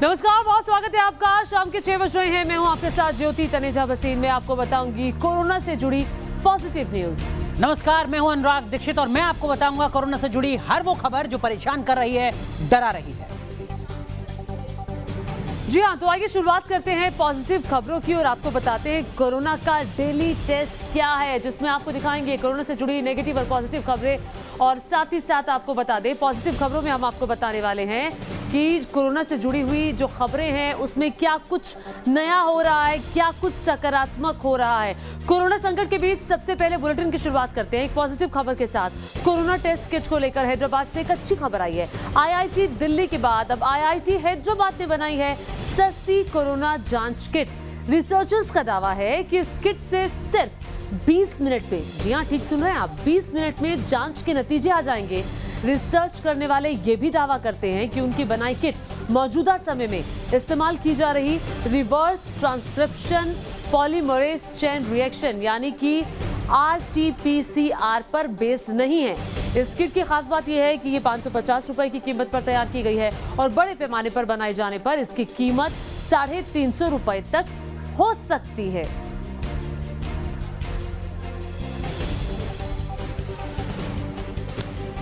नमस्कार, बहुत स्वागत है आपका। शाम के 6 बज रहे हैं। मैं हूं आपके साथ ज्योति तनेजा भसीन। मैं आपको बताऊंगी कोरोना से जुड़ी पॉजिटिव न्यूज। नमस्कार, मैं हूं अनुराग दीक्षित और मैं आपको बताऊंगा कोरोना से जुड़ी हर वो खबर जो परेशान कर रही है, डरा रही है। जी हाँ, तो आइए शुरुआत करते हैं पॉजिटिव खबरों की और आपको बताते हैं कोरोना का डेली टेस्ट क्या है, जिसमें आपको दिखाएंगे कोरोना से जुड़ी नेगेटिव और पॉजिटिव खबरें। और साथ ही साथ आपको बता दें, पॉजिटिव खबरों में हम आपको बताने वाले हैं कि कोरोना से जुड़ी हुई जो खबरें हैं उसमें क्या कुछ नया हो रहा है, क्या कुछ सकारात्मक हो रहा है। कोरोना संकट के बीच सबसे पहले बुलेटिन की शुरुआत करते हैं एक पॉजिटिव खबर के साथ। कोरोना टेस्ट किट को लेकर हैदराबाद से एक अच्छी खबर आई है। आईआईटी दिल्ली के बाद अब आईआईटी हैदराबाद ने बनाई है सस्ती कोरोना जांच किट। रिसर्चर्स का दावा है कि इस किट से सिर्फ 20 मिनट में, जी हाँ ठीक सुन रहे हैं आप, 20 मिनट में जांच के नतीजे आ जाएंगे। रिसर्च करने वाले ये भी दावा करते हैं कि उनकी बनाई किट मौजूदा समय में इस्तेमाल की जा रही reverse transcription polymerase chain reaction यानी कि RT-PCR पर बेस्ड नहीं है। इस किट की खास बात यह है कि ये 550 रुपए की कीमत पर तैयार की गई है और बड़े पैमाने पर बनाए जाने पर इसकी कीमत 350 रुपए तक हो सकती है।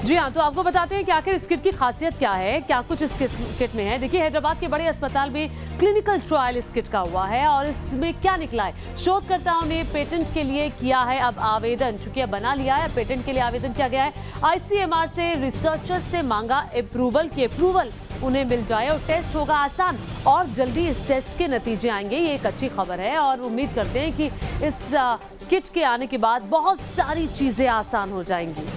जी हाँ, तो आपको बताते हैं कि आखिर इस किट की खासियत क्या है, क्या कुछ इस किट में है। देखिए, हैदराबाद के बड़े अस्पताल में क्लिनिकल ट्रायल इस किट का हुआ है और इसमें क्या निकला है। शोधकर्ताओं ने पेटेंट के लिए किया है अब आवेदन। चूंकि अब बना लिया है, पेटेंट के लिए आवेदन किया गया है। ICMR से रिसर्चर्स से मांगा अप्रूवल उन्हें मिल जाए और टेस्ट होगा आसान और जल्दी इस टेस्ट के नतीजे आएंगे। ये एक अच्छी खबर है और उम्मीद करते हैं कि इस किट के आने के बाद बहुत सारी चीजें आसान हो जाएंगी।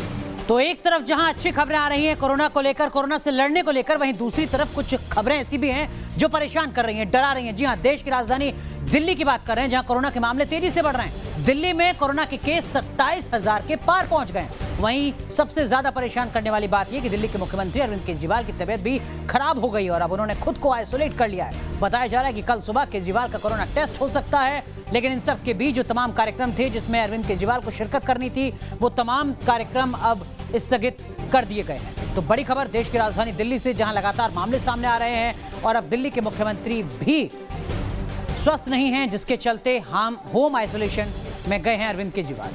तो एक तरफ जहां अच्छी खबरें आ रही हैं कोरोना को लेकर, कोरोना से लड़ने को लेकर, वहीं दूसरी तरफ कुछ खबरें ऐसी भी हैं जो परेशान कर रही हैं, डरा रही हैं। जी हां, देश की राजधानी दिल्ली की बात कर रहे हैं, जहां कोरोना के मामले तेजी से बढ़ रहे हैं। दिल्ली में कोरोना के केस 27,000 के पार पहुंच गए। वहीं सबसे ज्यादा परेशान करने वाली बात यह कि दिल्ली के मुख्यमंत्री अरविंद केजरीवाल की तबियत भी खराब हो गई और अब उन्होंने खुद को आइसोलेट कर लिया है। बताया जा रहा है कि कल सुबह केजरीवाल का कोरोना टेस्ट हो सकता है, लेकिन इन सब के बीच जो तमाम कार्यक्रम थे जिसमें अरविंद केजरीवाल को शिरकत करनी थी, वो तमाम कार्यक्रम अब स्थगित कर दिए गए हैं। तो बड़ी खबर देश की राजधानी दिल्ली से, जहां लगातार मामले सामने आ रहे हैं और अब दिल्ली के मुख्यमंत्री भी स्वस्थ नहीं हैं, जिसके चलते हम होम आइसोलेशन में गए हैं अरविंद केजरीवाल।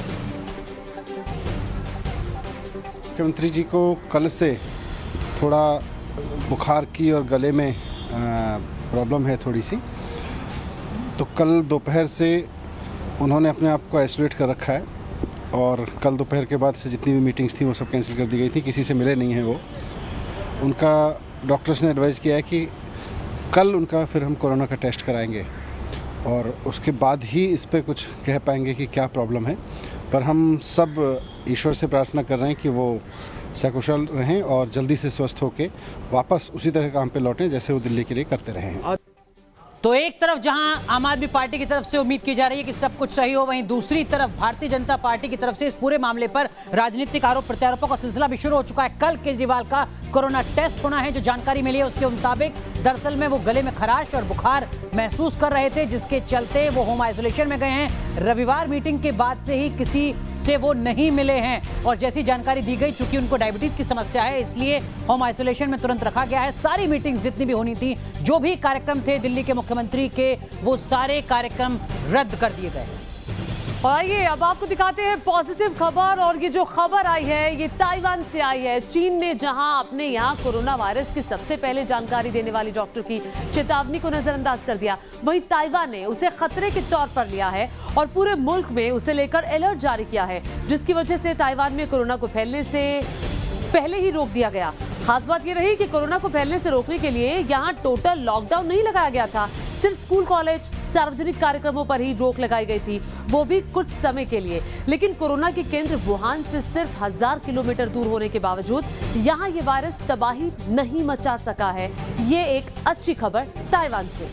मुख्यमंत्री जी को कल से थोड़ा बुखार की और गले में प्रॉब्लम है थोड़ी सी, तो कल दोपहर से उन्होंने अपने आप को आइसोलेट कर रखा है और कल दोपहर के बाद से जितनी भी मीटिंग्स थी वो सब कैंसिल कर दी गई थी। किसी से मिले नहीं हैं वो। उनका डॉक्टर्स ने एडवाइस किया है कि कल उनका फिर हम कोरोना का टेस्ट कराएंगे और उसके बाद ही इस पे कुछ कह पाएंगे कि क्या प्रॉब्लम है। पर हम सब ईश्वर से प्रार्थना कर रहे हैं कि वो सकुशल रहें और जल्दी से स्वस्थ होकर वापस उसी तरह काम पे लौटें जैसे वो दिल्ली के लिए करते रहे हैं। तो एक तरफ जहां आम आदमी पार्टी की तरफ से उम्मीद की जा रही है कि सब कुछ सही हो, वहीं दूसरी तरफ भारतीय जनता पार्टी की तरफ से इस पूरे मामले पर राजनीतिक आरोप प्रत्यारोपों का सिलसिला भी शुरू हो चुका है। कल केजरीवाल का कोरोना टेस्ट होना है। जो जानकारी मिली है उसके मुताबिक दरअसल में वो गले में खराश और बुखार महसूस कर रहे थे, जिसके चलते वो होम आइसोलेशन में गए हैं। रविवार मीटिंग के बाद से ही किसी से वो नहीं मिले हैं और जैसी जानकारी दी गई, चूंकि उनको डायबिटीज की समस्या है इसलिए होम आइसोलेशन में तुरंत रखा गया है। सारी मीटिंग्स जितनी भी होनी थी, जो भी कार्यक्रम थे दिल्ली के मुख्यमंत्री के, वो सारे कार्यक्रम रद्द कर दिए गए। और आइए अब आपको दिखाते हैं पॉजिटिव खबर। और ये जो खबर आई है ये ताइवान से आई है। चीन ने जहां अपने यहाँ कोरोना वायरस की सबसे पहले जानकारी देने वाली डॉक्टर की चेतावनी को नजरअंदाज कर दिया, वहीं ताइवान ने उसे खतरे के तौर पर लिया है और पूरे मुल्क में उसे लेकर अलर्ट जारी किया है, जिसकी वजह से ताइवान में कोरोना को फैलने से पहले ही रोक दिया गया। खास बात ये रही कि कोरोना को फैलने से रोकने के लिए यहाँ टोटल लॉकडाउन नहीं लगाया गया था, सिर्फ स्कूल कॉलेज सार्वजनिक कार्यक्रमों पर ही रोक लगाई गई थी, वो भी कुछ समय के लिए। लेकिन कोरोना के केंद्र वुहान से सिर्फ 1000 किलोमीटर दूर होने के बावजूद यहाँ ये वायरस तबाही नहीं मचा सका है। ये एक अच्छी खबर ताइवान से।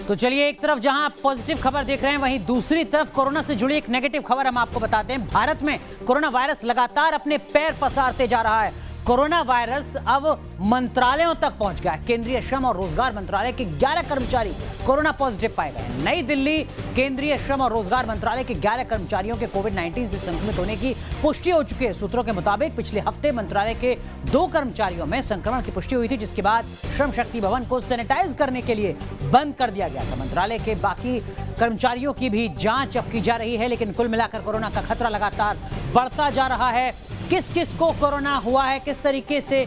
तो चलिए, एक तरफ जहां आप पॉजिटिव खबर देख रहे हैं, वहीं दूसरी तरफ कोरोना से जुड़ी एक नेगेटिव खबर हम आपको बताते हैं। भारत में कोरोना वायरस लगातार अपने पैर पसारते जा रहा है। कोरोना वायरस अब मंत्रालयों तक पहुंच गया। केंद्रीय श्रम और रोजगार मंत्रालय के 11 कर्मचारी कोरोना पॉजिटिव पाए गए। नई दिल्ली केंद्रीय श्रम और रोजगार मंत्रालय के 11 कर्मचारियों के कोविड-19 से संक्रमित होने की पुष्टि हो चुकी है। सूत्रों के मुताबिक पिछले हफ्ते मंत्रालय के 2 कर्मचारियों में संक्रमण की पुष्टि हुई थी, जिसके बाद श्रम शक्ति भवन को सैनिटाइज करने के लिए बंद कर दिया गया था। मंत्रालय के बाकी कर्मचारियों की भी जांच अब की जा रही है, लेकिन कुल मिलाकर कोरोना का खतरा लगातार बढ़ता जा रहा है। किस किस को कोरोना हुआ है, किस तरीके से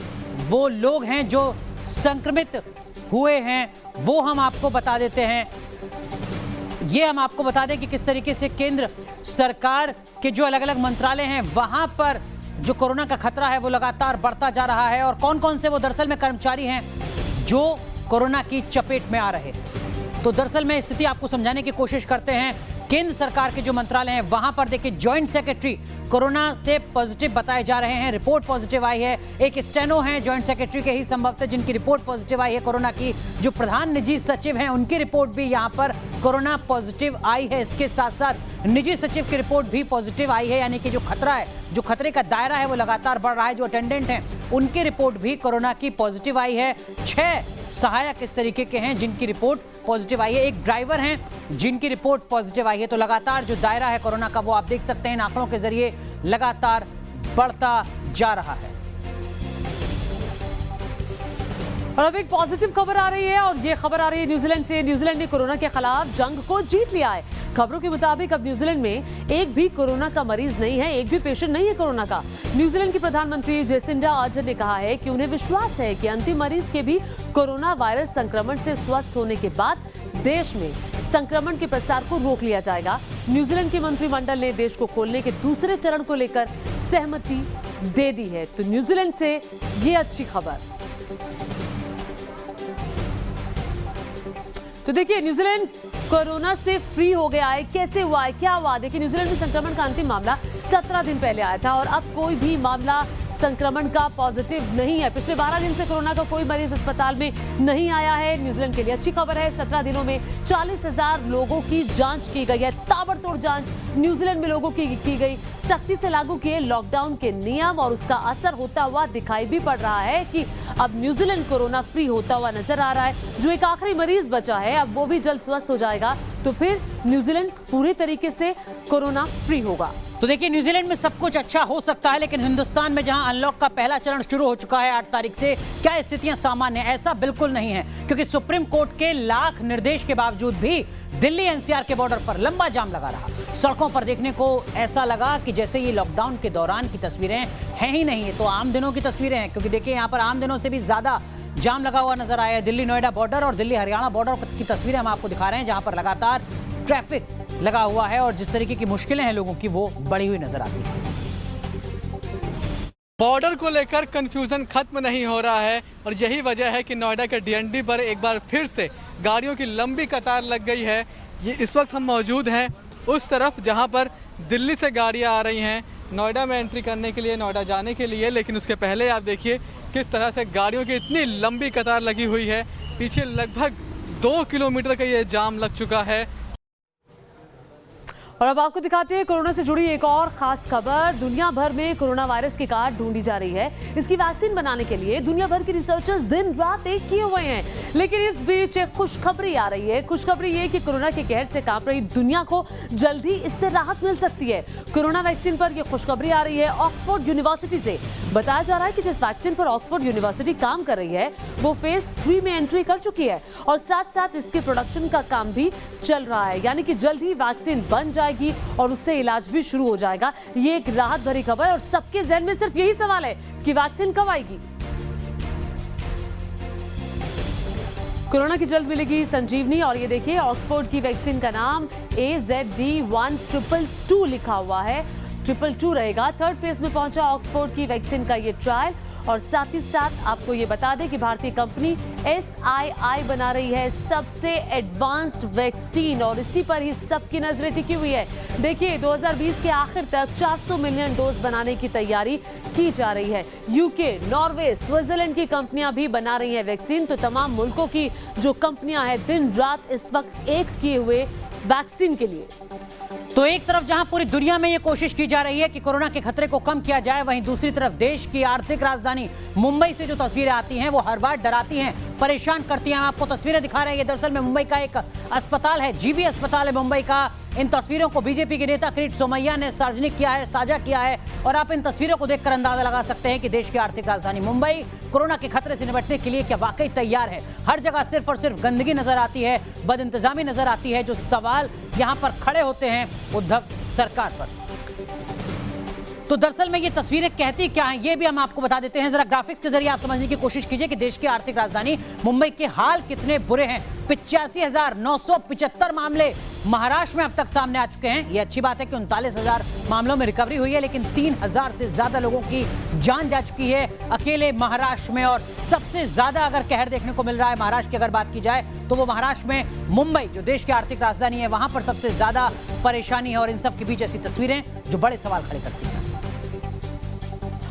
वो लोग हैं जो संक्रमित हुए हैं, वो हम आपको बता देते हैं। ये हम आपको बता दें कि किस तरीके से केंद्र सरकार के जो अलग अलग मंत्रालय हैं वहां पर जो कोरोना का खतरा है वो लगातार बढ़ता जा रहा है, और कौन कौन से वो दरअसल में कर्मचारी हैं जो कोरोना की चपेट में आ रहे हैं। तो दरअसल में स्थिति आपको समझाने की कोशिश करते हैं। केंद्र सरकार के जो मंत्रालय हैं वहां पर देखिए, जॉइंट सेक्रेटरी कोरोना से पॉजिटिव बताए जा रहे हैं, रिपोर्ट पॉजिटिव आई है। एक स्टेनो है जॉइंट सेक्रेटरी के ही संभवतः जिनकी रिपोर्ट पॉजिटिव आई है कोरोना की। जो प्रधान निजी सचिव हैं उनकी रिपोर्ट भी यहां पर कोरोना पॉजिटिव आई है। इसके साथ साथ निजी सचिव की रिपोर्ट भी पॉजिटिव आई है, यानी कि जो खतरा है, जो खतरे का दायरा है वो लगातार बढ़ रहा है। जो अटेंडेंट हैं उनकी रिपोर्ट भी कोरोना की पॉजिटिव आई है। 6 सहायक इस तरीके के हैं जिनकी रिपोर्ट पॉजिटिव आई है। एक ड्राइवर हैं जिनकी रिपोर्ट पॉजिटिव आई है। तो लगातार जो दायरा है कोरोना का वो आप देख सकते हैं आंकड़ों के जरिए लगातार बढ़ता जा रहा है। और अब एक पॉजिटिव खबर आ रही है, और ये खबर आ रही है न्यूजीलैंड से। न्यूजीलैंड ने कोरोना के खिलाफ जंग को जीत लिया है। खबरों के मुताबिक अब न्यूजीलैंड में एक भी कोरोना का मरीज नहीं है, एक भी पेशेंट नहीं है कोरोना का। न्यूजीलैंड की प्रधानमंत्री जेसिंडा आर्डर्न ने कहा है कि उन्हें विश्वास है कि अंतिम मरीज के भी कोरोना वायरस संक्रमण से स्वस्थ होने के बाद देश में संक्रमण के प्रसार को रोक लिया जाएगा। न्यूजीलैंड के मंत्रिमंडल ने देश को खोलने के दूसरे चरण को लेकर सहमति दे दी है। तो न्यूजीलैंड से ये अच्छी खबर। तो देखिए, न्यूजीलैंड कोरोना से फ्री हो गया है। कैसे हुआ है, क्या हुआ? देखिए, न्यूजीलैंड में संक्रमण का अंतिम मामला 17 दिन पहले आया था, और अब कोई भी मामला संक्रमण का पॉजिटिव नहीं है। पिछले 12 दिन से कोरोना का कोई मरीज अस्पताल में नहीं आया है। न्यूजीलैंड के लिए अच्छी खबर है। 17 दिनों में 40,000 लोगों की जांच की गई है। ताबड़तोड़ जांच न्यूजीलैंड में लोगों की गई। सख्ती से लागू किए लॉकडाउन के नियम, और उसका असर होता हुआ दिखाई भी पड़ रहा है कि अब न्यूजीलैंड कोरोना फ्री होता हुआ नजर आ रहा है। जो एक आखिरी मरीज बचा है अब वो भी जल्द स्वस्थ हो जाएगा, तो फिर न्यूजीलैंड पूरे तरीके से कोरोना फ्री होगा। तो देखिए, न्यूजीलैंड में सब कुछ अच्छा हो सकता है, लेकिन हिंदुस्तान में जहां अनलॉक का पहला चरण शुरू हो चुका है 8 तारीख से, क्या स्थितियां सामान्य है? ऐसा बिल्कुल नहीं है, क्योंकि सुप्रीम कोर्ट के लाख निर्देश के बावजूद भी दिल्ली एनसीआर के बॉर्डर पर लंबा जाम लगा रहा। सड़कों पर देखने को ऐसा लगा कि जैसे ये लॉकडाउन के दौरान की तस्वीरें हैं ही नहीं, है तो आम दिनों की तस्वीरें हैं। क्योंकि देखिए, यहाँ पर आम दिनों से भी ज्यादा जाम लगा हुआ नजर आया है। दिल्ली नोएडा बॉर्डर और दिल्ली हरियाणा बॉर्डर की तस्वीरें हम आपको दिखा रहे हैं, जहां पर लगातार ट्रैफिक लगा हुआ है और जिस तरीके की मुश्किलें हैं लोगों की वो बढ़ी हुई नजर आती है। बॉर्डर को लेकर कंफ्यूजन खत्म नहीं हो रहा है, और यही वजह है कि नोएडा के डीएनडी पर एक बार फिर से गाड़ियों की लंबी कतार लग गई है। ये इस वक्त हम मौजूद हैं उस तरफ जहां पर दिल्ली से गाड़ियां आ रही हैं नोएडा में एंट्री करने के लिए, नोएडा जाने के लिए। लेकिन उसके पहले आप देखिए किस तरह से गाड़ियों की इतनी लंबी कतार लगी हुई है। पीछे लगभग 2 किलोमीटर का ये जाम लग चुका है। और अब आपको दिखाते हैं कोरोना से जुड़ी एक और खास खबर। दुनिया भर में कोरोना वायरस की काट ढूंढी जा रही है। इसकी वैक्सीन बनाने के लिए दुनिया भर के रिसर्चर्स दिन रात एक किए हुए हैं। लेकिन इस बीच एक खुशखबरी आ रही है। खुशखबरी ये कि कोरोना के कहर से कांप रही दुनिया को जल्द ही इससे राहत मिल सकती है। कोरोना वैक्सीन पर यह खुशखबरी आ रही है ऑक्सफोर्ड यूनिवर्सिटी से। बताया जा रहा है कि जिस वैक्सीन पर ऑक्सफोर्ड यूनिवर्सिटी काम कर रही है वो फेज 3 में एंट्री कर चुकी है, और साथ साथ इसके प्रोडक्शन का काम भी चल रहा है। यानी कि जल्द ही वैक्सीन बन जाएगी और उससे इलाज भी शुरू हो जाएगा। ये एक राहत भरी खबर है, और सबके ज़हन में सिर्फ यही सवाल है कि वैक्सीन कब आएगी। कोरोना की जल्द मिलेगी संजीवनी, और ये देखिए ऑक्सफोर्ड की वैक्सीन का नाम AZD1222 लिखा हुआ है। 222 रहेगा। 3rd फेज में पहुंचा ऑक्सफोर्ड की वैक्सीन का ये ट्रायल, और साथ ही साथ आपको ये बता दें कि भारतीय कंपनी SII बना रही है सबसे एडवांस्ड वैक्सीन, और इसी पर ही सबकी नजरें टिकी हुई है। देखिए 2020 के आखिर तक 400 मिलियन डोज बनाने की तैयारी की जा रही है। यूके, नॉर्वे, स्विट्जरलैंड की कंपनियां भी बना रही हैं वैक्सीन। तो तमाम मुल्कों की जो कंपनियां हैं दिन रात इस वक्त एक किए हुए वैक्सीन के लिए। तो एक तरफ जहां पूरी दुनिया में ये कोशिश की जा रही है कि कोरोना के खतरे को कम किया जाए, वहीं दूसरी तरफ देश की आर्थिक राजधानी मुंबई से जो तस्वीरें आती हैं वो हर बार डराती हैं, परेशान करती हैं। आपको तस्वीरें दिखा रहे हैं, ये दरअसल में मुंबई का एक अस्पताल है, जीबी अस्पताल है मुंबई का। इन तस्वीरों को बीजेपी के नेता किरीट सोमैया ने सार्वजनिक किया है, साझा किया है, और आप इन तस्वीरों को देखकर अंदाजा लगा सकते हैं कि देश की आर्थिक राजधानी मुंबई कोरोना के खतरे से निपटने के लिए क्या वाकई तैयार है। हर जगह सिर्फ और सिर्फ गंदगी नजर आती है, बदइंतजामी नजर आती है। जो सवाल यहां पर खड़े होते हैं उद्धव सरकार पर। तो दरअसल में ये तस्वीरें कहती क्या हैं, ये भी हम आपको बता देते हैं। जरा ग्राफिक्स के जरिए आप समझने की कोशिश कीजिए कि देश की आर्थिक राजधानी मुंबई के हाल कितने बुरे हैं। 85,975 मामले महाराष्ट्र में अब तक सामने आ चुके हैं। ये अच्छी बात है कि 39,000 मामलों में रिकवरी हुई है, लेकिन 3,000 से ज्यादा लोगों की जान जा चुकी है अकेले महाराष्ट्र में। और सबसे ज्यादा अगर कहर देखने को मिल रहा है महाराष्ट्र की अगर बात की जाए तो वो महाराष्ट्र में मुंबई, जो देश की आर्थिक राजधानी है, वहां पर सबसे ज्यादा परेशानी है। और इन सब के बीच ऐसी तस्वीरें जो बड़े सवाल खड़े करती हैं।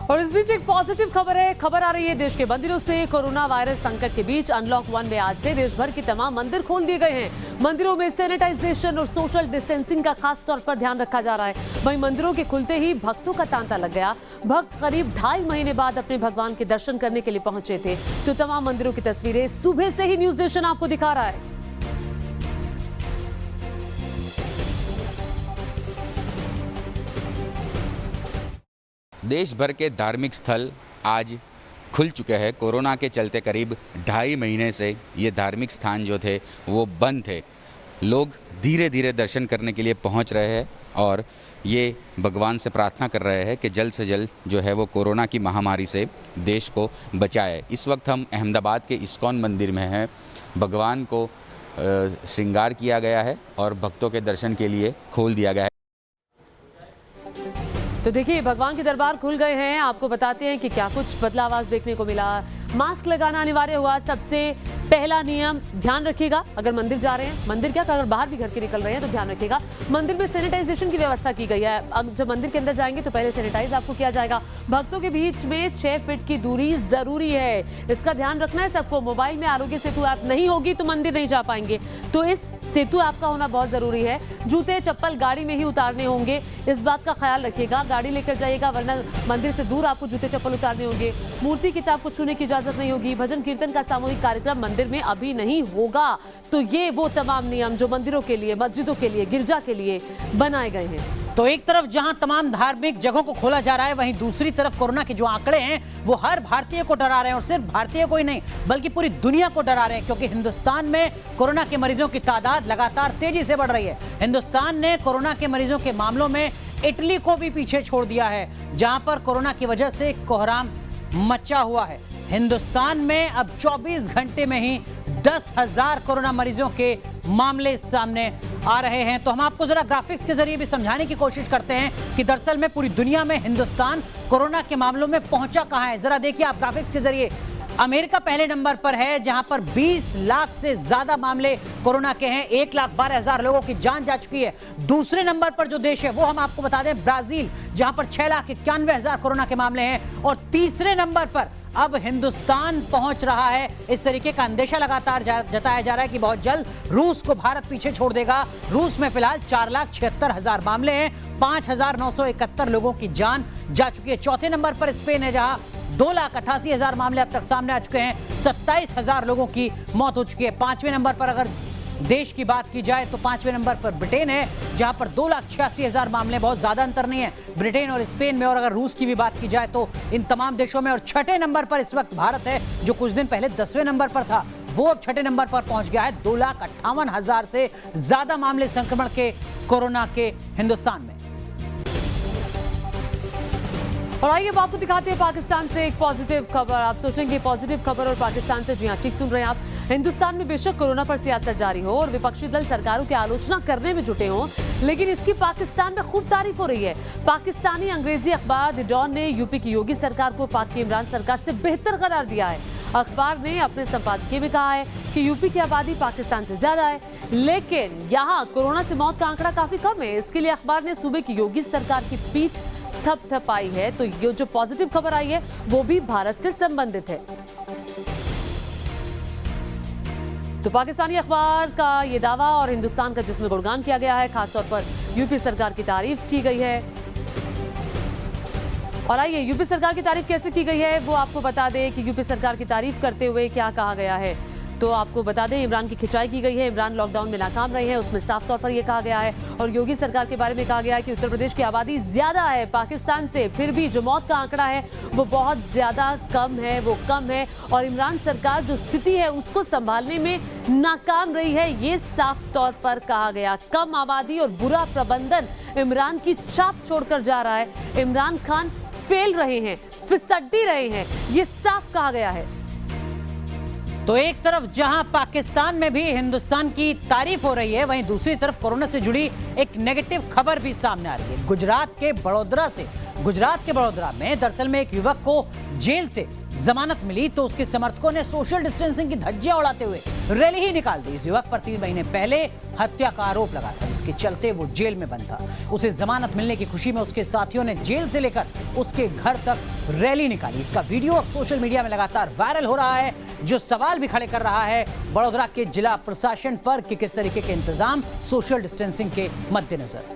और इस बीच एक पॉजिटिव खबर है, खबर आ रही है देश के मंदिरों से। कोरोना वायरस संकट के बीच अनलॉक 1 में आज से देश भर के तमाम मंदिर खोल दिए गए हैं। मंदिरों में सैनिटाइजेशन और सोशल डिस्टेंसिंग का खास तौर पर ध्यान रखा जा रहा है। वहीं मंदिरों के खुलते ही भक्तों का तांता लग गया। भक्त करीब 2.5 महीने बाद अपने भगवान के दर्शन करने के लिए पहुंचे थे। तो तमाम मंदिरों की तस्वीरें सुबह से ही न्यूज नेशन आपको दिखा रहा है। देश भर के धार्मिक स्थल आज खुल चुके हैं। कोरोना के चलते करीब 2.5 महीने से ये धार्मिक स्थान जो थे वो बंद थे। लोग धीरे धीरे दर्शन करने के लिए पहुंच रहे हैं और ये भगवान से प्रार्थना कर रहे हैं कि जल्द से जल्द जो है वो कोरोना की महामारी से देश को बचाए। इस वक्त हम अहमदाबाद के इस्कॉन मंदिर में हैं। भगवान को श्रृंगार किया गया है और भक्तों के दर्शन के लिए खोल दिया गया है। तो देखिए भगवान के दरबार खुल गए हैं। आपको बताते हैं कि क्या कुछ बदलाव आज देखने को मिला। मास्क लगाना अनिवार्य हुआ। सबसे पहला नियम, ध्यान रखिएगा अगर मंदिर जा रहे हैं, मंदिर क्या अगर बाहर भी घर के निकल रहे हैं तो ध्यान रखिएगा। मंदिर में सैनिटाइजेशन की व्यवस्था की गई है। अब जब मंदिर के अंदर जाएंगे तो पहले सैनिटाइज आपको किया जाएगा। भक्तों के बीच में 6 फीट की दूरी जरूरी है, इसका ध्यान रखना है सबको। मोबाइल में आरोग्य सेतु ऐप नहीं होगी तो मंदिर नहीं जा पाएंगे, तो इस सेतु ऐप का होना बहुत जरूरी है। जूते चप्पल गाड़ी में ही उतारने होंगे, इस बात का ख्याल रखिएगा। गाड़ी लेकर जाइएगा वरना मंदिर से दूर आपको जूते चप्पल उतारने होंगे। मूर्ति किताब को छूने की इजाजत नहीं होगी। भजन कीर्तन का सामूहिक कार्यक्रम मंदिर में अभी नहीं होगा। तो ये वो तमाम नियम जो मंदिरों के लिए, मस्जिदों के लिए, गिरजा के लिए बनाए गए हैं। तो एक तरफ जहां तमाम धार्मिक जगहों को खोला जा रहा है, वहीं दूसरी तरफ कोरोना के जो आंकड़े हैं वो हर भारतीय को डरा रहे हैं। और सिर्फ भारतीय को ही नहीं बल्कि पूरी दुनिया को डरा रहे हैं, क्योंकि हिंदुस्तान में कोरोना के मरीजों की तादाद लगातार तेजी से बढ़ रही है। हिंदुस्तान ने कोरोना के मरीजों के मामलों में इटली को भी पीछे छोड़ दिया है, जहां पर कोरोना की वजह से कोहराम मचा हुआ है। हिंदुस्तान में अब 24 घंटे में ही 10,000 कोरोना मरीजों के मामले सामने आ रहे हैं। तो हम आपको जरा ग्राफिक्स के जरिए भी समझाने की कोशिश करते हैं कि दरअसल में पूरी दुनिया में हिंदुस्तान कोरोना के मामलों में पहुंचा कहां है। जरा देखिए आप ग्राफिक्स के जरिए। अमेरिका पहले नंबर पर है, जहां पर 20 लाख से ज्यादा मामले कोरोना के हैं। 1,12,000 लोगों की जान जा चुकी है। दूसरे नंबर पर जो देश है वो हम आपको बता दें, ब्राजील, जहां पर 6,91,000 कोरोना के मामले हैं। और तीसरे नंबर पर अब हिंदुस्तान पहुंच रहा है। इस तरीके का अंदेशा लगातार जताया जा रहा है कि बहुत जल्द रूस को भारत पीछे छोड़ देगा। रूस में फिलहाल 4,76,000 मामले हैं, 5,971 लोगों की जान जा चुकी है। चौथे नंबर पर स्पेन है, जहां 2,88,000 मामले अब तक सामने आ चुके हैं, 27,000 लोगों की मौत हो चुकी है। 5वें नंबर पर अगर देश की बात की जाए तो 5वें नंबर पर ब्रिटेन है, जहां पर 2,86,000 मामले, बहुत ज्यादा अंतर नहीं है ब्रिटेन और स्पेन में। और अगर रूस की भी बात की जाए तो इन तमाम देशों में। और 6ठे नंबर पर इस वक्त भारत है, जो कुछ दिन पहले 10वें नंबर पर था, वो अब 6ठे नंबर पर पहुंच गया है। 2,58,000 से ज्यादा मामले संक्रमण के कोरोना के हिंदुस्तान में। और आइए अब आपको दिखाते हैं पाकिस्तान से एक पॉजिटिव खबर। आप सोचेंगे पॉजिटिव खबर और पाकिस्तान से, जी हाँ ठीक सुन रहे हैं आप। हिंदुस्तान में बेशक कोरोना पर सियासत जारी हो और विपक्षी दल सरकारों की आलोचना करने में जुटे हों, लेकिन इसकी पाकिस्तान में खूब तारीफ हो रही है। पाकिस्तानी अंग्रेजी अखबार द डॉन ने यूपी की योगी सरकार को पाक की इमरान सरकार से बेहतर करार दिया है। अखबार ने अपने संपादकीय में कहा है कि यूपी की आबादी पाकिस्तान से ज्यादा है, लेकिन यहाँ कोरोना से मौत का आंकड़ा काफी कम है। इसके लिए अखबार ने सूबे की योगी सरकार की पीठ थपथपाई है। तो ये जो पॉजिटिव खबर आई है वो भी भारत से संबंधित है। तो पाकिस्तानी अखबार का ये दावा और हिंदुस्तान का जिसमें गुणगान किया गया है, खासतौर पर यूपी सरकार की तारीफ की गई है। और आइए यूपी सरकार की तारीफ कैसे की गई है वो आपको बता दें कि यूपी सरकार की तारीफ करते हुए क्या कहा गया है। तो आपको बता दें इमरान की खिंचाई की गई है, इमरान लॉकडाउन में नाकाम रहे हैं, उसमें साफ तौर पर यह कहा गया है। और योगी सरकार के बारे में कहा गया है कि उत्तर प्रदेश की आबादी ज्यादा है पाकिस्तान से, फिर भी जो मौत का आंकड़ा है वो बहुत ज्यादा कम है, वो कम है। और इमरान सरकार जो स्थिति है उसको संभालने में नाकाम रही है, ये साफ तौर पर कहा गया। कम आबादी और बुरा प्रबंधन इमरान की छाप छोड़कर जा रहा है। इमरान खान फेल रहे हैं, फिसड्डी रहे हैं, ये साफ कहा गया है। तो एक तरफ जहां पाकिस्तान में भी हिंदुस्तान की तारीफ हो रही है, वहीं दूसरी तरफ कोरोना से जुड़ी एक नेगेटिव खबर भी सामने आ रही है। गुजरात के बड़ोदरा में दरअसल में एक युवक को जेल से जमानत मिली तो उसके समर्थकों ने सोशल डिस्टेंसिंग की धज्जियां उड़ाते हुए रैली ही निकाल दी। इस युवक पर 3 महीने पहले हत्या का आरोप लगा था, जिसके चलते वो जेल में बंद था। उसे जमानत मिलने की खुशी में उसके साथियों ने जेल से लेकर उसके घर तक रैली निकाली। इसका वीडियो अब सोशल मीडिया में लगातार वायरल हो रहा है, जो सवाल भी खड़े कर रहा है बड़ोदरा के जिला प्रशासन पर कि किस तरीके के इंतजाम सोशल डिस्टेंसिंग के मद्देनजर।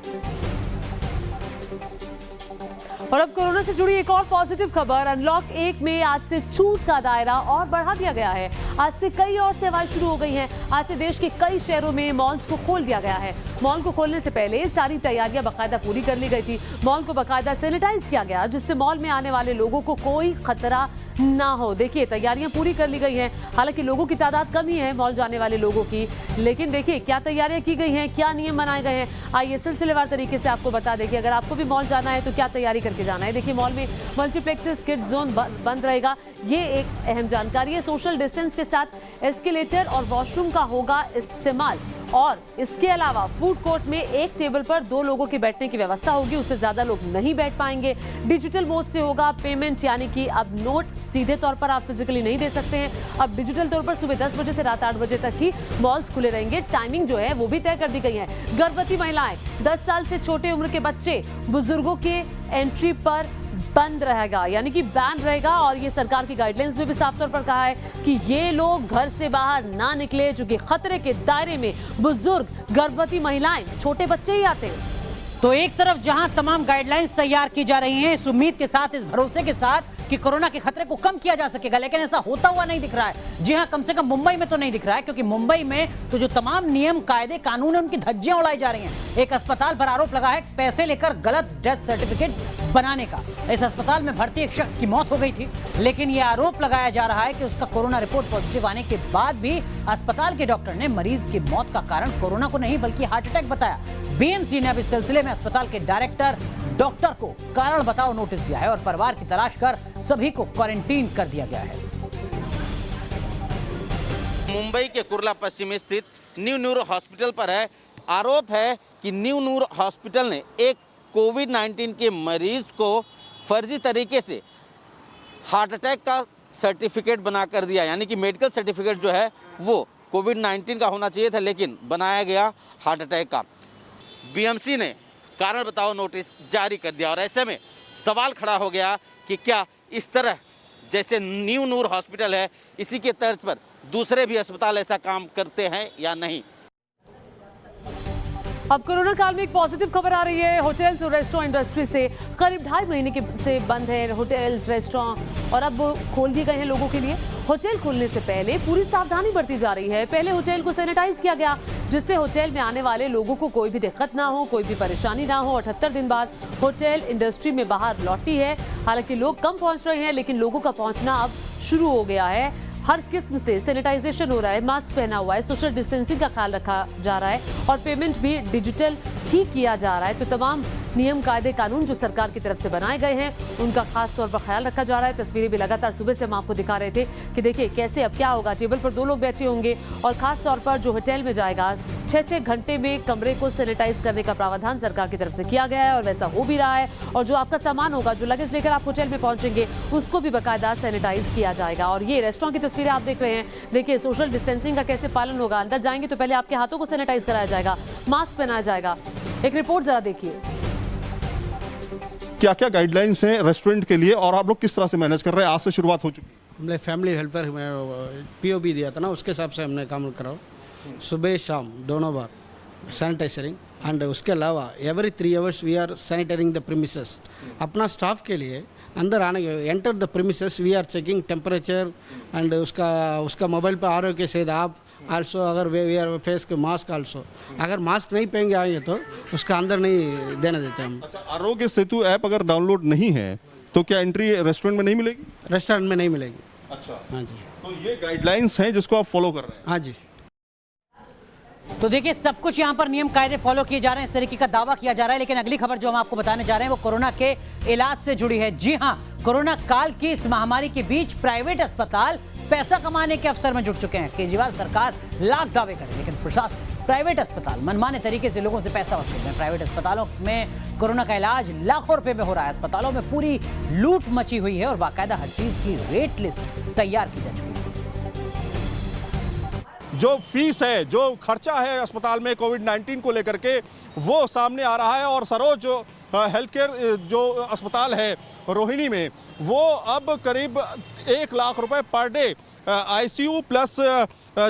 और अब कोरोना से जुड़ी एक और पॉजिटिव खबर। अनलॉक 1 में आज से छूट का दायरा और बढ़ा दिया गया है। आज से कई और सेवाएं शुरू हो गई हैं। आज से देश के कई शहरों में मॉल्स को खोल दिया गया है। मॉल को खोलने से पहले सारी तैयारियां बाकायदा पूरी कर ली गई थी। मॉल को बाकायदा सैनिटाइज किया गया, जिससे मॉल में आने वाले लोगों को कोई खतरा ना हो। देखिए तैयारियां पूरी कर ली गई हैं। हालांकि लोगों की तादाद कम ही है मॉल जाने वाले लोगों की, लेकिन देखिए क्या तैयारियां की गई हैं, क्या नियम बनाए गए हैं। आइए सिलसिलेवार तरीके से आपको बता दें कि अगर आपको भी मॉल जाना है तो क्या तैयारी करके जाना है। देखिए मॉल में मल्टीप्लेक्सेस, किड्स जोन बंद रहेगा, ये एक अहम जानकारी है। सोशल डिस्टेंस के साथ एस्केलेटर और वॉशरूम का होगा इस्तेमाल। और इसके अलावा फूड कोर्ट में एक टेबल पर 2 लोगों के बैठने की व्यवस्था होगी, उससे ज्यादा लोग नहीं बैठ पाएंगे। डिजिटल मोड से होगा पेमेंट, यानी कि अब नोट सीधे तौर पर आप फिजिकली नहीं दे सकते हैं। अब डिजिटल तौर पर सुबह 10 बजे से रात 8 बजे तक ही मॉल्स खुले रहेंगे। टाइमिंग जो है वो भी तय कर दी गई है। गर्भवती महिलाएं, 10 साल से छोटे उम्र के बच्चे, बुजुर्गों के एंट्री पर बंद रहेगा, यानी कि बैन रहेगा। और ये सरकार की गाइडलाइंस में भी साफ तौर पर कहा है कि ये लोग घर से बाहर ना निकले, चूंकि खतरे के दायरे में बुजुर्ग, गर्भवती महिलाएं, छोटे बच्चे ही आते हैं। तो एक तरफ जहां तमाम गाइडलाइंस तैयार की जा रही हैं, इस उम्मीद के साथ, इस भरोसे के साथ कि कोरोना के खतरे को कम किया जा सकेगा, लेकिन ऐसा होता हुआ नहीं दिख रहा है। जी हां, कम से कम मुंबई में तो नहीं दिख रहा है, क्योंकि मुंबई में तो जो तमाम नियम, कायदे, कानून है, उनकी धज्जियां उड़ाई जा रही हैं। एक अस्पताल पर आरोप लगा है पैसे लेकर गलत डेथ सर्टिफिकेट बनाने का। इस अस्पताल में भर्ती एक शख्स की मौत हो गई थी, लेकिन यह आरोप लगाया जा रहा है कि उसका कोरोना रिपोर्ट पॉजिटिव आने के बाद भी अस्पताल के डॉक्टर ने मरीज की मौत का कारण कोरोना को नहीं बल्कि हार्ट अटैक बताया। बीएमसी ने अब इस सिलसिले में अस्पताल के डायरेक्टर डॉक्टर को कारण बताओ नोटिस दिया है और परिवार की तलाश कर सभी को क्वारंटीन कर दिया गया है। मुंबई के कुर्ला पश्चिम स्थित न्यू नूर हॉस्पिटल पर है। आरोप है कि न्यू नूर हॉस्पिटल ने एक कोविड-19 के मरीज को फर्जी तरीके से हार्ट अटैक का सर्टिफिकेट बनाकर दिया, यानी कि मेडिकल सर्टिफिकेट जो है वो कोविड-19 का होना चाहिए था, लेकिन बनाया गया हार्ट अटैक का। बीएमसी ने कारण बताओ नोटिस जारी कर दिया और ऐसे में सवाल खड़ा हो गया कि क्या इस तरह जैसे न्यू नूर हॉस्पिटल है, इसी के तर्ज पर दूसरे भी अस्पताल ऐसा काम करते हैं या नहीं। अब कोरोना काल में एक पॉजिटिव खबर आ रही है। होटल्स और रेस्टोरेंट इंडस्ट्री से करीब 2.5 महीने से बंद है होटल्स, रेस्टोरेंट, और अब खोल दिए गए हैं लोगों के लिए। होटल खोलने से पहले पूरी सावधानी बरती जा रही है। पहले होटल को सैनिटाइज किया गया, जिससे होटल में आने वाले लोगों को कोई भी दिक्कत ना हो, कोई भी परेशानी ना हो। 78 दिन बाद होटल इंडस्ट्री में बाहर लौटी है। हालांकि लोग कम पहुंच रहे हैं, लेकिन लोगों का पहुंचना अब शुरू हो गया है। हर किस्म से सैनिटाइजेशन हो रहा है, मास्क पहना हुआ है, सोशल डिस्टेंसिंग का ख्याल रखा जा रहा है और पेमेंट भी डिजिटल ही किया जा रहा है। तो तमाम नियम, कायदे, कानून जो सरकार की तरफ से बनाए गए हैं, उनका खास तौर पर ख्याल रखा जा रहा है। तस्वीरें भी लगातार सुबह से हम आपको दिखा रहे थे कि देखिए कैसे अब क्या होगा। टेबल पर 2 लोग बैठे होंगे और खास तौर पर जो होटल में जाएगा 6-6 घंटे में कमरे को सैनिटाइज करने का प्रावधान सरकार की तरफ से किया गया है और वैसा हो भी रहा है। और जो आपका सामान होगा, जो लगेज लेकर आप होटल में पहुंचेंगे, उसको भी बाकायदा सैनिटाइज किया जाएगा। और ये रेस्टोरेंट की तस्वीरें आप देख रहे हैं। देखिए सोशल डिस्टेंसिंग का कैसे पालन होगा। अंदर जाएंगे तो पहले आपके हाथों को सैनिटाइज कराया जाएगा, मास्क पहनाया जाएगा। एक रिपोर्ट जरा देखिए। क्या क्या गाइडलाइंस हैं रेस्टोरेंट के लिए और आप लोग किस तरह से मैनेज कर रहे हैं? आज से शुरुआत हो चुकी है। हमने फैमिली हेल्पर में POB दिया था ना, उसके हिसाब से हमने काम करा। सुबह शाम दोनों बार सैनिटाइजरिंग एंड उसके अलावा every 3 hours we are sanitizing the premises. अपना स्टाफ के लिए अंदर आने enter the premises we are checking temperature and उसका मोबाइल पे आरोग्य सेतु आप आल्सो अगर वी आर फेस के मास्क आल्सो, अगर मास्क नहीं पहन के आएंगे तो उसका अंदर नहीं देने देते हम। अच्छा, आरोग्य सेतु ऐप अगर डाउनलोड नहीं है तो क्या एंट्री रेस्टोरेंट में नहीं मिलेगी? रेस्टोरेंट में नहीं मिलेगी। अच्छा, हाँ जी। तो ये गाइडलाइंस हैं जिसको आप फॉलो कर रहे हैं? हाँ जी। तो देखिए, सब कुछ यहाँ पर नियम कायदे फॉलो किए जा रहे हैं, इस तरीके का दावा किया जा रहा है। लेकिन अगली खबर जो हम आपको बताने जा रहे हैं वो कोरोना के इलाज से जुड़ी है। जी हाँ, कोरोना काल की इस महामारी के बीच प्राइवेट अस्पताल पैसा कमाने के अवसर में जुट चुके हैं। केजरीवाल सरकार लाख दावे करे लेकिन प्रशासन प्राइवेट अस्पताल मनमाने तरीके से लोगों से पैसा वसूल रहे हैं। प्राइवेट अस्पतालों में कोरोना का इलाज लाखों रुपए में हो रहा है। अस्पतालों में पूरी लूट मची हुई है और बाकायदा हर चीज की रेट लिस्ट तैयार की जा चुकी है। जो फीस है, जो खर्चा है अस्पताल में कोविड-19 को लेकर के, वो सामने आ रहा है। और सरोज हेल्थ केयर जो अस्पताल है रोहिणी में, वो अब करीब 1 लाख रुपए पर डे आईसीयू प्लस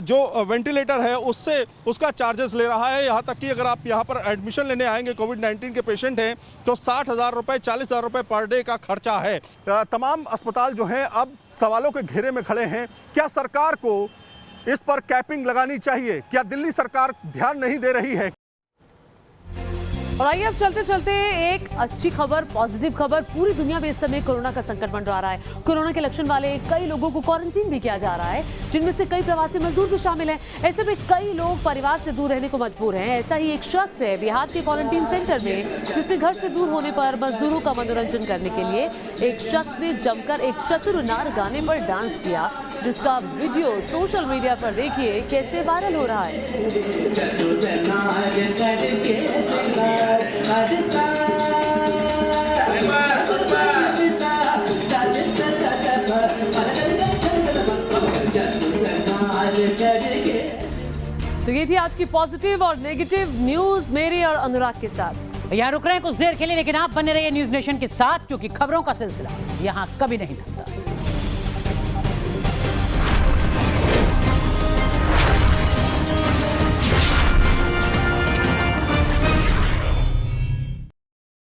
जो वेंटिलेटर है उसका चार्जेस ले रहा है। यहाँ तक कि अगर आप यहाँ पर एडमिशन लेने आएंगे, कोविड-19 के पेशेंट हैं, तो 60,000 रुपये 40,000 रुपये पर डे का खर्चा है। तमाम अस्पताल जो हैं अब सवालों के घेरे में खड़े हैं। क्या सरकार को इस पर कैपिंग लगानी चाहिए? क्या दिल्ली सरकार ध्यान नहीं दे रही है? और आइए अब चलते चलते एक अच्छी खबर, पॉजिटिव खबर। पूरी दुनिया में इस समय कोरोना का संकट मंडरा रहा है। कोरोना के लक्षण वाले कई लोगों को क्वारंटीन भी किया जा रहा है, जिनमें से कई प्रवासी मजदूर भी शामिल हैं। ऐसे में कई लोग परिवार से दूर रहने को मजबूर हैं। ऐसा ही एक शख्स है बिहार के क्वारंटीन सेंटर में, जिसने घर से दूर होने पर मजदूरों का मनोरंजन करने के लिए एक शख्स ने जमकर एक चतुर नार गाने पर डांस किया, जिसका वीडियो सोशल मीडिया पर देखिए कैसे वायरल हो रहा है। तो ये थी आज की पॉजिटिव और नेगेटिव न्यूज मेरी और अनुराग के साथ। यहाँ रुक रहे हैं कुछ देर के लिए, लेकिन आप बने रहिए न्यूज नेशन के साथ, क्योंकि खबरों का सिलसिला यहाँ कभी नहीं थकता।